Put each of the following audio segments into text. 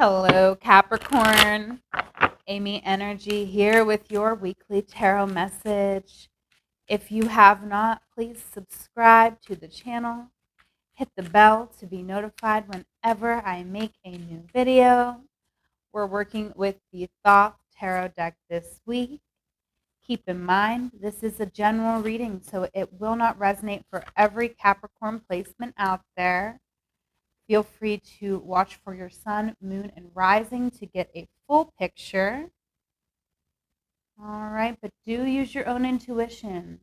Hello, Capricorn. Amyenergy here with your weekly tarot message. If you have not, please subscribe to the channel. Hit the bell to be notified whenever I make a new video. We're working with the Thoth tarot deck this week. Keep in mind, this is a general reading, so it will not resonate for every Capricorn placement out there. Feel free to watch for your sun, moon, and rising to get a full picture. All right, but do use your own intuition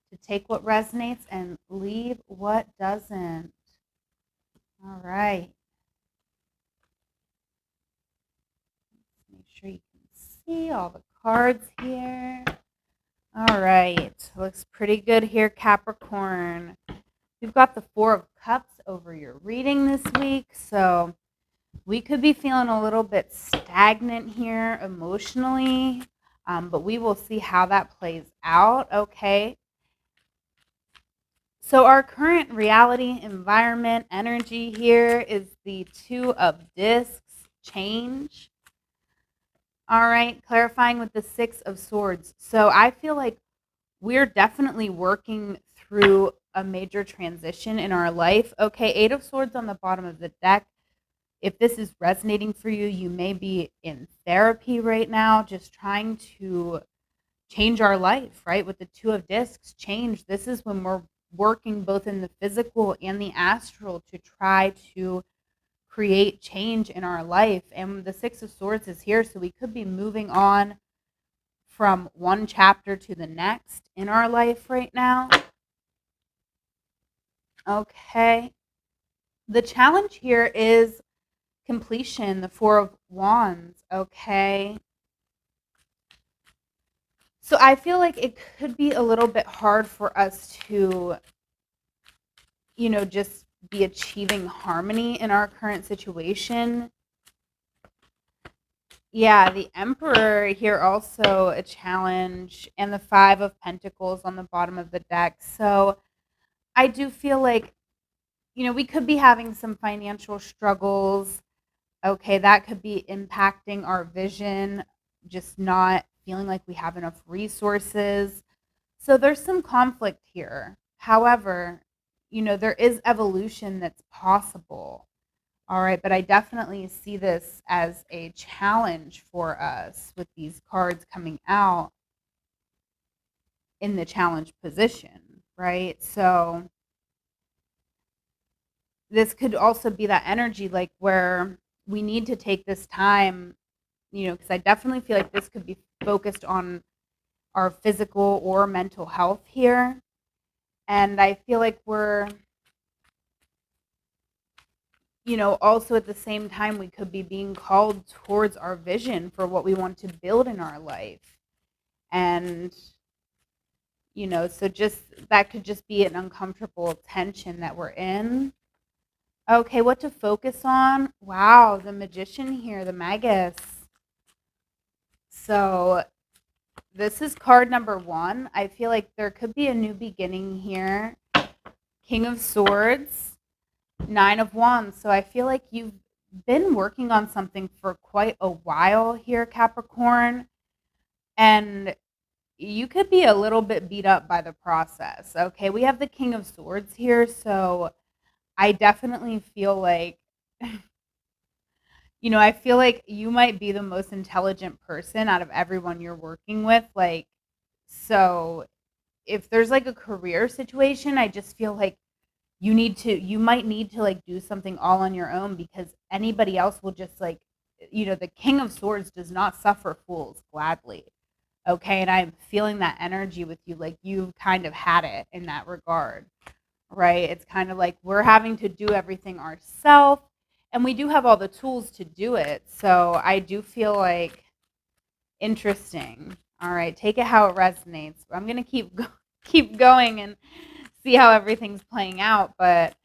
to take what resonates and leave what doesn't. All right. Let's make sure you can see all the cards here. All right, looks pretty good here, Capricorn. We've got the Four of Cups over your reading this week, so we could be feeling a little bit stagnant here emotionally, but we will see how that plays out, okay? So our current reality, environment, energy here is the Two of Discs, change. All right, clarifying with the Six of Swords. So I feel like we're definitely working through a major transition in our life. Okay, Eight of Swords on the bottom of the deck. If this is resonating for you, you may be in therapy right now, just trying to change our life, right? With the Two of Discs, change. This is when we're working both in the physical and the astral to try to create change in our life. And the Six of Swords is here, so we could be moving on from one chapter to the next in our life right now. Okay. The challenge here is completion, the Four of Wands, okay? So I feel like it could be a little bit hard for us to, just be achieving harmony in our current situation. Yeah, the Emperor here also a challenge, and the Five of Pentacles on the bottom of the deck. So I do feel like, we could be having some financial struggles. Okay, that could be impacting our vision, just not feeling like we have enough resources. So there's some conflict here. However, there is evolution that's possible. All right, but I definitely see this as a challenge for us with these cards coming out in the challenge position, right? So this could also be that energy like where we need to take this time, because I definitely feel like this could be focused on our physical or mental health here. And I feel like we're, also at the same time, we could be being called towards our vision for what we want to build in our life. And, so just that could just be an uncomfortable tension that we're in. Okay, what to focus on? Wow, the Magician here, the Magus. So this is card number one. I feel like there could be a new beginning here. King of Swords, Nine of Wands. So I feel like you've been working on something for quite a while here, Capricorn. And you could be a little bit beat up by the process. Okay, we have the King of Swords here. So I definitely feel like, I feel like you might be the most intelligent person out of everyone you're working with. Like, so if there's like a career situation, I just feel like you might need to like do something all on your own, because anybody else will just like, the King of Swords does not suffer fools gladly. Okay. And I'm feeling that energy with you. Like you've kind of had it in that regard, right? It's kind of like we're having to do everything ourselves, and we do have all the tools to do it. So I do feel like interesting. All right, take it how it resonates. I'm gonna keep going and see how everything's playing out. But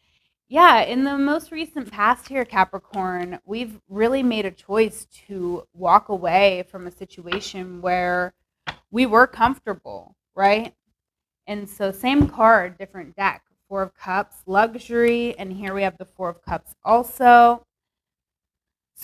yeah, in the most recent past here, Capricorn, we've really made a choice to walk away from a situation where we were comfortable, right? And so same card, different deck. Four of Cups, luxury, and here we have the Four of Cups also.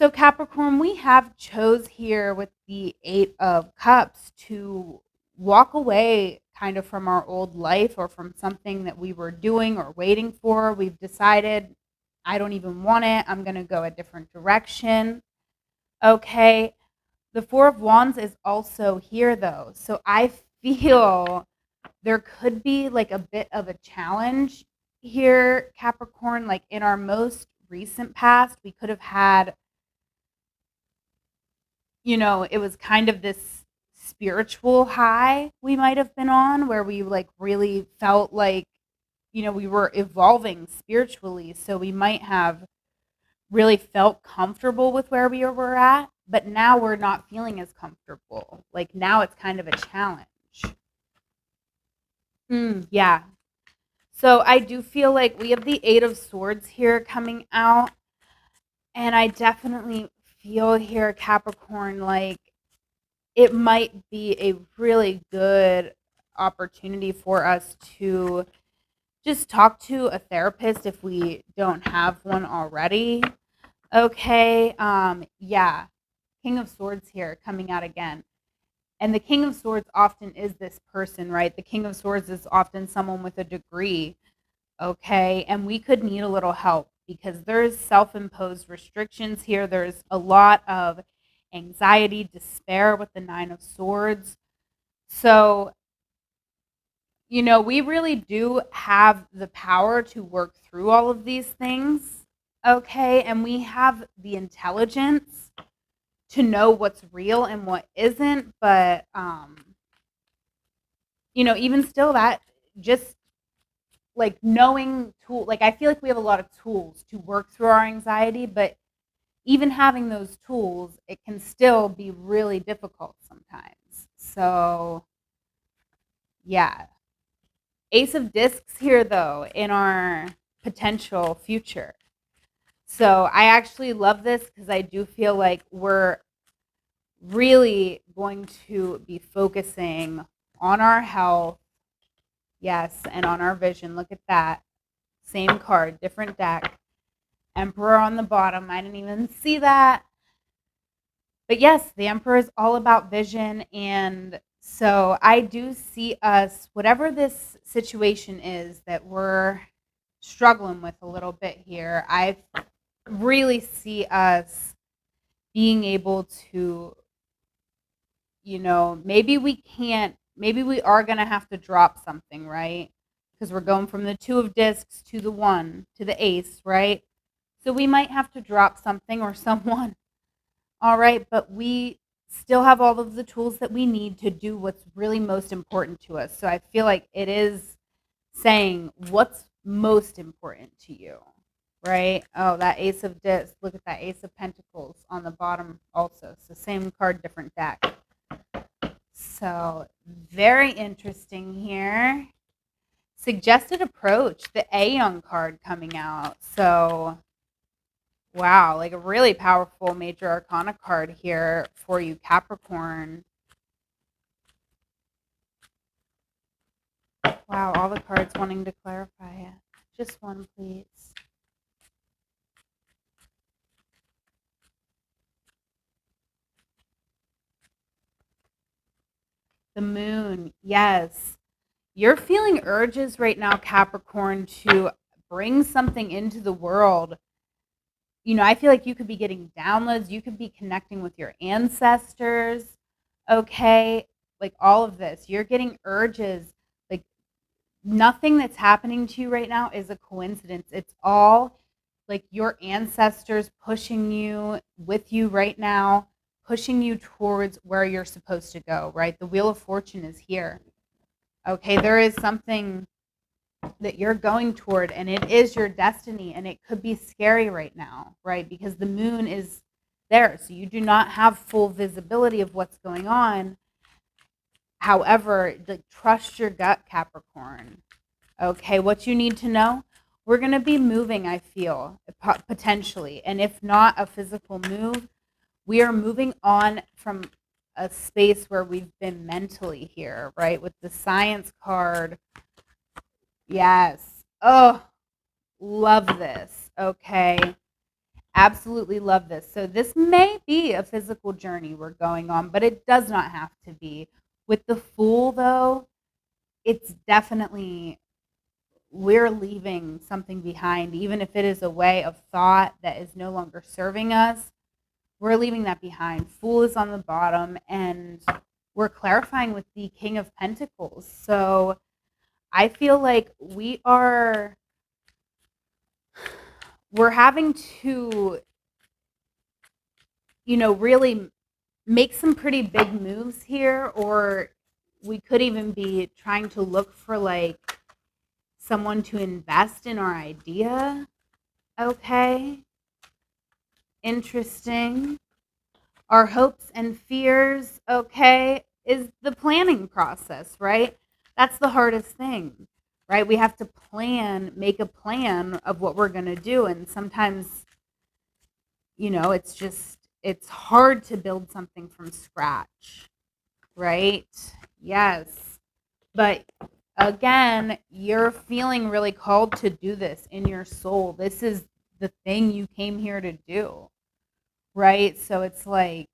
So Capricorn, we have chose here with the Eight of Cups to walk away kind of from our old life or from something that we were doing or waiting for. We've decided, I don't even want it. I'm going to go a different direction. Okay. The Four of Wands is also here though. So I feel there could be like a bit of a challenge here, Capricorn. Like in our most recent past, we could have had, it was kind of this spiritual high we might have been on where we like really felt like, we were evolving spiritually. So we might have really felt comfortable with where we were at, but now we're not feeling as comfortable. Like now it's kind of a challenge. Yeah. So I do feel like we have the Eight of Swords here coming out. And I definitely feel here, Capricorn, like it might be a really good opportunity for us to just talk to a therapist if we don't have one already. Okay. Yeah. King of Swords here coming out again. And the King of Swords often is this person, right? The King of Swords is often someone with a degree. Okay. And we could need a little help because there's self imposed restrictions here. There's a lot of anxiety, despair with the Nine of Swords. So, we really do have the power to work through all of these things. Okay. And we have the intelligence to know what's real and what isn't. But, even still, that just like knowing tool, like I feel like we have a lot of tools to work through our anxiety, but even having those tools, it can still be really difficult sometimes. So, yeah. Ace of Discs here, though, in our potential future. So, I actually love this because I do feel like we're really going to be focusing on our health, yes, and on our vision. Look at that. Same card, different deck. Emperor on the bottom. I didn't even see that. But yes, the Emperor is all about vision. And so I do see us, whatever this situation is that we're struggling with a little bit here, I really see us being able to, maybe we are going to have to drop something, right? Because we're going from the Two of Discs to the One to the Ace, right? So we might have to drop something or someone. All right, but we still have all of the tools that we need to do what's really most important to us. So I feel like it is saying what's most important to you, right? Oh, that Ace of Discs. Look at that Ace of Pentacles on the bottom also. So same card, different deck. So very interesting here. Suggested approach, the Aeon card coming out. So wow, like a really powerful major arcana card here for you, Capricorn. Wow, all the cards wanting to clarify it. Just one, please. The Moon, yes. You're feeling urges right now, Capricorn, to bring something into the world. I feel like you could be getting downloads. You could be connecting with your ancestors. Okay. Like all of this. You're getting urges. Like nothing that's happening to you right now is a coincidence. It's all like your ancestors pushing you with you right now, pushing you towards where you're supposed to go, right? The Wheel of Fortune is here. Okay. There is something that you're going toward and it is your destiny, and it could be scary right now, right? Because the moon is there, so you do not have full visibility of what's going on. However, trust your gut, Capricorn. Okay, what you need to know, we're going to be moving, I feel, potentially, and if not a physical move, we are moving on from a space where we've been mentally here, right? With the Science card. Yes. Oh, love this. Okay. Absolutely love this. So this may be a physical journey we're going on, but it does not have to be. With the Fool, though, it's definitely we're leaving something behind, even if it is a way of thought that is no longer serving us. We're leaving that behind. Fool is on the bottom, and we're clarifying with the King of Pentacles. So I feel like we're having to, really make some pretty big moves here, or we could even be trying to look for like someone to invest in our idea. Okay, interesting. Our hopes and fears, okay, is the planning process, right? That's the hardest thing, right? We have to make a plan of what we're going to do. And sometimes, it's hard to build something from scratch, right? Yes. But again, you're feeling really called to do this in your soul. This is the thing you came here to do, right? So it's like,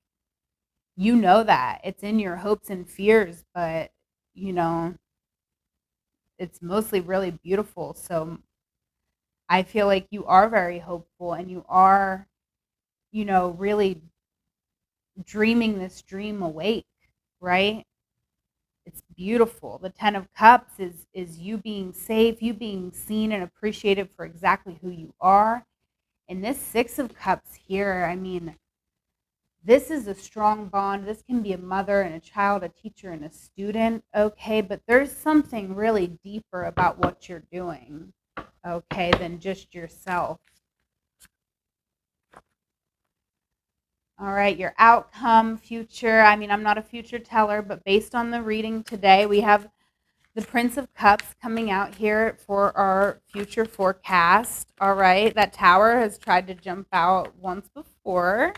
that it's in your hopes and fears, but you know, it's mostly really beautiful. So I feel like you are very hopeful, and you are, really dreaming this dream awake, right? It's beautiful. The 10 of Cups is you being safe, you being seen and appreciated for exactly who you are. And this 6 of Cups here, I mean, this is a strong bond. This can be a mother and a child, a teacher and a student, okay? But there's something really deeper about what you're doing, okay, than just yourself. All right, your outcome, future. I mean, I'm not a future teller, but based on the reading today, we have the Prince of Cups coming out here for our future forecast. All right, that tower has tried to jump out once before.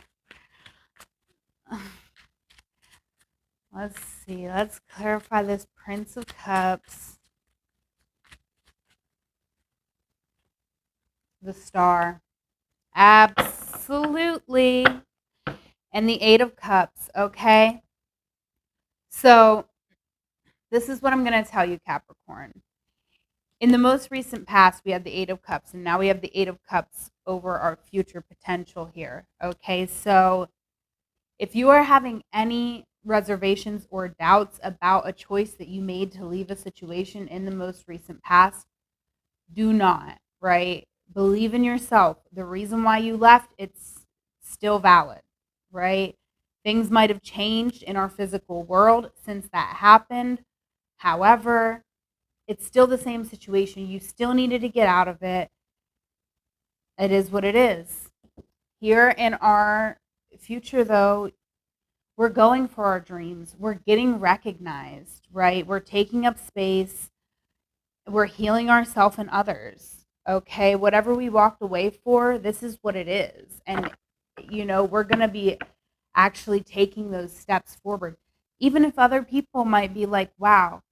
Let's see. Let's clarify this Prince of Cups. The Star. Absolutely. And the 8 of Cups, okay? So this is what I'm going to tell you, Capricorn. In the most recent past, we had the 8 of Cups, and now we have the 8 of Cups over our future potential here, okay? So if you are having any reservations or doubts about a choice that you made to leave a situation in the most recent past, do not, right? Believe in yourself. The reason why you left, it's still valid, right? Things might have changed in our physical world since that happened. However, it's still the same situation. You still needed to get out of it. It is what it is. Here in our future, though, we're going for our dreams. We're getting recognized, right? We're taking up space. We're healing ourselves and others. Okay, whatever we walked away for, this is what it is. And, we're going to be actually taking those steps forward. Even if other people might be like, wow,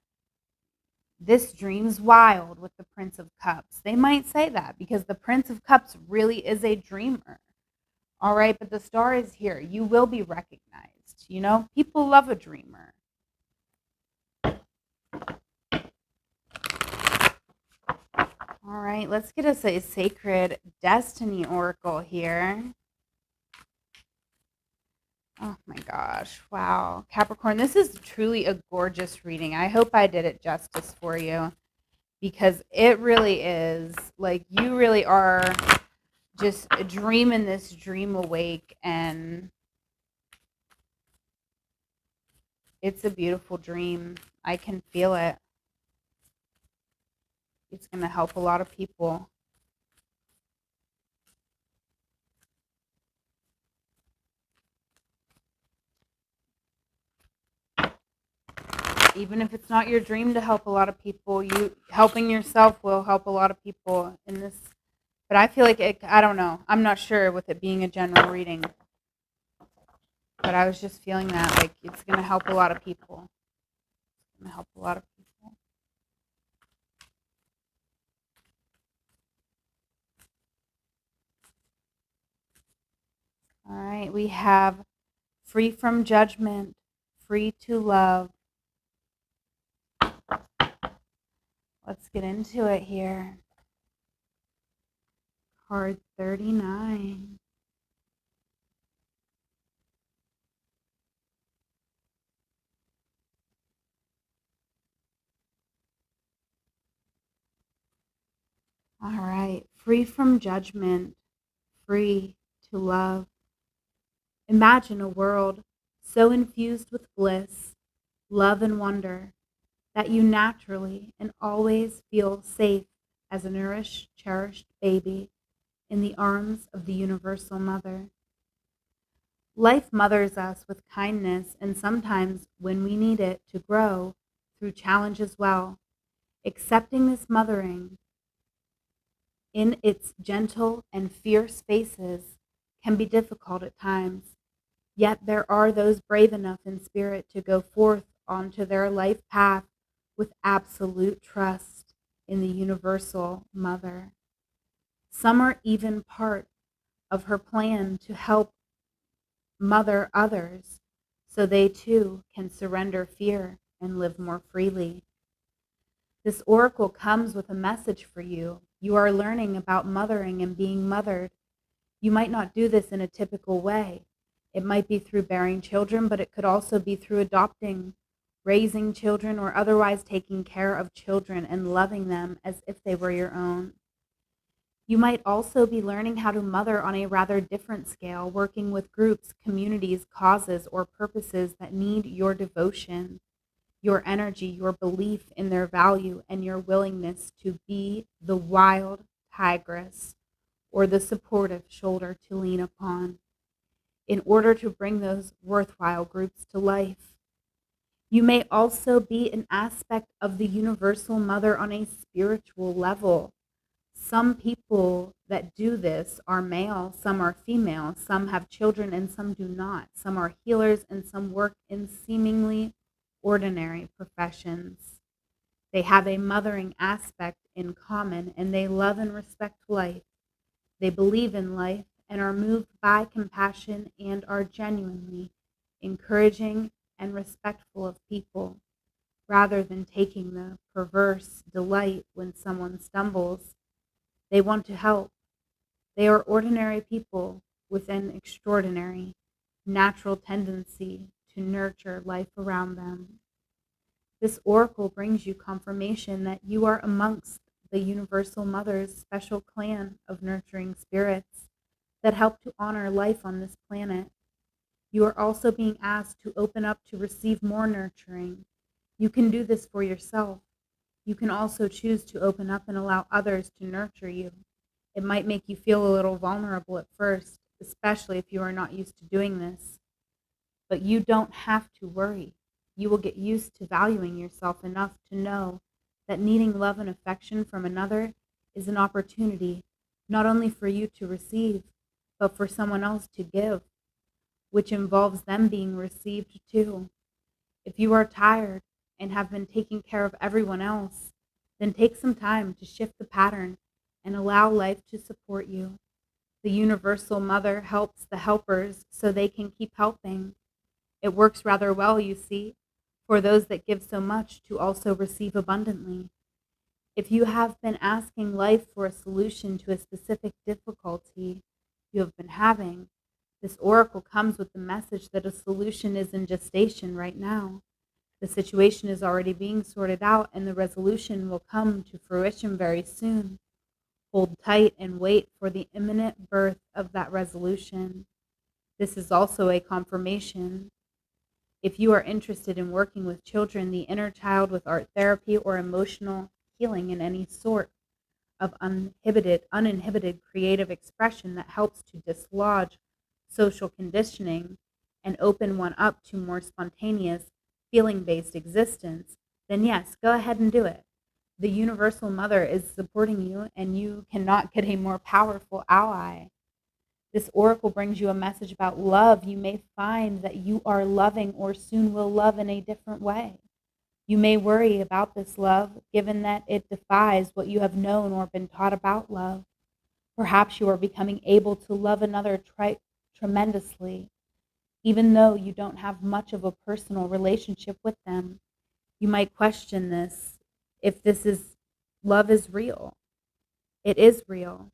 this dream's wild with the Prince of Cups. They might say that because the Prince of Cups really is a dreamer. All right, but the Star is here. You will be recognized. People love a dreamer. All right, let's get us a Sacred Destiny Oracle here. Oh my gosh, wow. Capricorn, this is truly a gorgeous reading. I hope I did it justice for you, because it really is. Like, you really are just dreaming this dream awake, and it's a beautiful dream. I can feel it. It's going to help a lot of people. Even if it's not your dream to help a lot of people, you helping yourself will help a lot of people in this. But I feel like I don't know. I'm not sure with it being a general reading. But I was just feeling that, like, it's going to help a lot of people. It's going to help a lot of people. All right, we have free from judgment, free to love. Let's get into it here. Card 39. All right, free from judgment, free to love. Imagine a world so infused with bliss, love, and wonder that you naturally and always feel safe as a nourished, cherished baby in the arms of the Universal Mother. Life mothers us with kindness and sometimes, when we need it to grow, through challenge as well. Accepting this mothering in its gentle and fierce faces can be difficult at times. Yet there are those brave enough in spirit to go forth onto their life path with absolute trust in the Universal Mother. Some are even part of her plan to help mother others so they too can surrender fear and live more freely. This oracle comes with a message for you. You are learning about mothering and being mothered. You might not do this in a typical way. It might be through bearing children, but it could also be through adopting, raising children, or otherwise taking care of children and loving them as if they were your own. You might also be learning how to mother on a rather different scale, working with groups, communities, causes, or purposes that need your devotion, your energy, your belief in their value, and your willingness to be the wild tigress or the supportive shoulder to lean upon in order to bring those worthwhile groups to life. You may also be an aspect of the Universal Mother on a spiritual level. Some people that do this are male, some are female, some have children and some do not. Some are healers and some work in seemingly ordinary professions. They have a mothering aspect in common and they love and respect life. They believe in life and are moved by compassion and are genuinely encouraging and respectful of people, rather than taking the perverse delight when someone stumbles. They want to help. They are ordinary people with an extraordinary natural tendency to nurture life around them. This oracle brings you confirmation that you are amongst the Universal Mother's special clan of nurturing spirits that help to honor life on this planet. You are also being asked to open up to receive more nurturing. You can do this for yourself. You can also choose to open up and allow others to nurture you. It might make you feel a little vulnerable at first, especially if you are not used to doing this. But you don't have to worry. You will get used to valuing yourself enough to know that needing love and affection from another is an opportunity not only for you to receive, but for someone else to give, which involves them being received too. If you are tired and have been taking care of everyone else, then take some time to shift the pattern and allow life to support you. The Universal Mother helps the helpers so they can keep helping. It works rather well, you see, for those that give so much to also receive abundantly. If you have been asking life for a solution to a specific difficulty you have been having, this oracle comes with the message that a solution is in gestation right now. The situation is already being sorted out and the resolution will come to fruition very soon. Hold tight and wait for the imminent birth of that resolution. This is also a confirmation. If you are interested in working with children, the inner child with art therapy, or emotional healing in any sort of uninhibited creative expression that helps to dislodge social conditioning and open one up to more spontaneous, feeling-based existence, then yes, go ahead and do it. The Universal Mother is supporting you, and you cannot get a more powerful ally. This oracle brings you a message about love. You may find that you are loving or soon will love in a different way. You may worry about this love, given that it defies what you have known or been taught about love. Perhaps you are becoming able to love another tremendously, even though you don't have much of a personal relationship with them. You might question this, if this is love is real. It is real.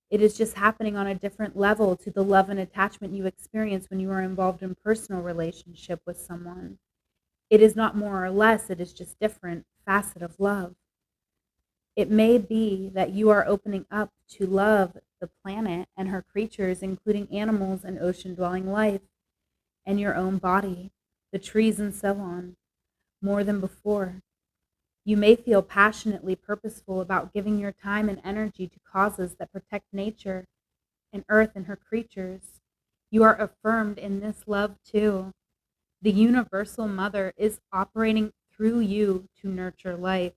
It is just happening on a different level to the love and attachment you experience when you are involved in personal relationship with someone. It is not more or less, it is just different facet of love. It may be that you are opening up to love the planet and her creatures, including animals and ocean-dwelling life, and your own body, the trees and so on, more than before. You may feel passionately purposeful about giving your time and energy to causes that protect nature and earth and her creatures. You are affirmed in this love too. The universal mother is operating through you to nurture life.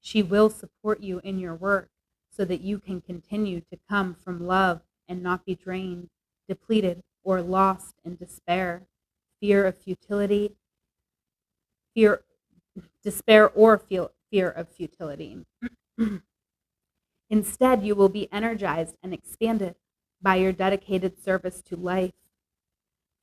She will support you in your work so that you can continue to come from love and not be drained, depleted, or lost in despair, fear of futility, fear, despair, or fear of futility. Instead, you will be energized and expanded by your dedicated service to life.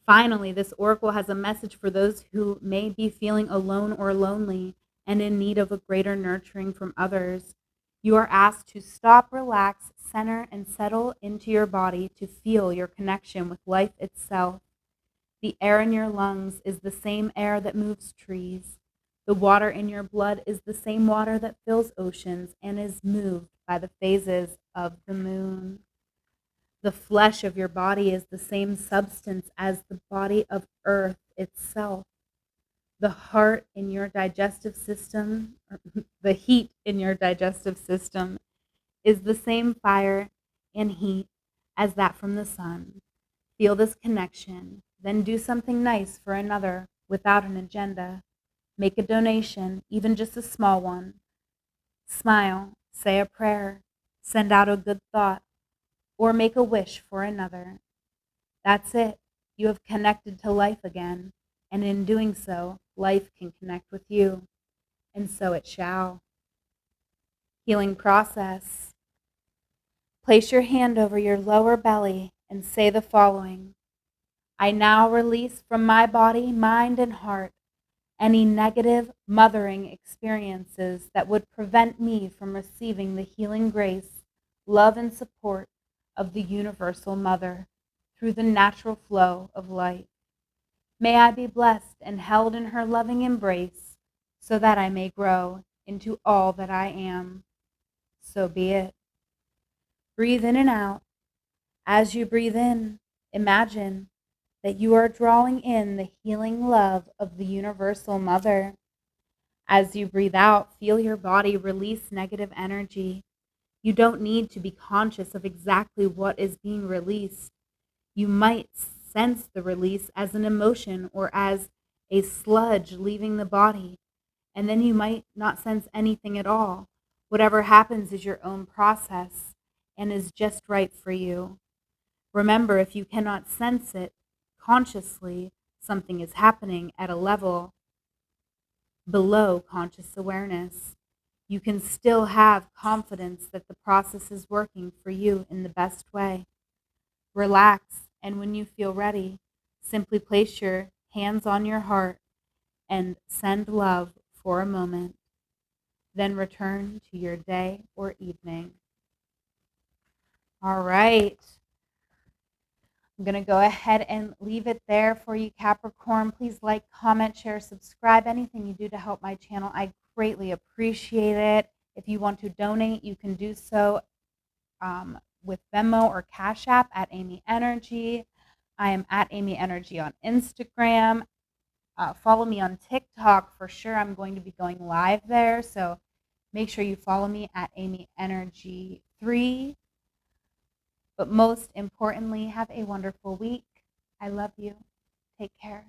Finally, this oracle has a message for those who may be feeling alone or lonely and in need of a greater nurturing from others. You are asked to stop, relax, center, and settle into your body to feel your connection with life itself. The air in your lungs is the same air that moves trees. The water in your blood is the same water that fills oceans and is moved by the phases of the moon. The flesh of your body is the same substance as the body of earth itself. The heart in your digestive system, the heat in your digestive system is the same fire and heat as that from the sun. Feel this connection, then do something nice for another without an agenda. Make a donation, even just a small one. Smile, say a prayer, send out a good thought, or make a wish for another. That's it. You have connected to life again, and in doing so, life can connect with you, and so it shall. Healing process. Place your hand over your lower belly and say the following. I now release from my body, mind, and heart any negative mothering experiences that would prevent me from receiving the healing grace, love, and support of the universal mother through the natural flow of life. May I be blessed and held in her loving embrace so that I may grow into all that I am. So be it. Breathe in and out. As you breathe in, imagine that you are drawing in the healing love of the universal mother. As you breathe out, feel your body release negative energy. You don't need to be conscious of exactly what is being released. You might sense the release as an emotion or as a sludge leaving the body, and then you might not sense anything at all. Whatever happens is your own process and is just right for you. Remember, if you cannot sense it consciously, something is happening at a level below conscious awareness. You can still have confidence that the process is working for you in the best way. Relax, and when you feel ready, simply place your hands on your heart and send love for a moment. Then return to your day or evening. All right. I'm going to go ahead and leave it there for you, Capricorn. Please like, comment, share, subscribe. Anything you do to help my channel, I greatly appreciate it. If you want to donate, you can do so with Venmo or Cash App at amyenergy. I am at amyenergy on Instagram. Follow me on TikTok for sure. I'm going to be going live there, so make sure you follow me at amyenergy3. But most importantly, have a wonderful week. I love you. Take care.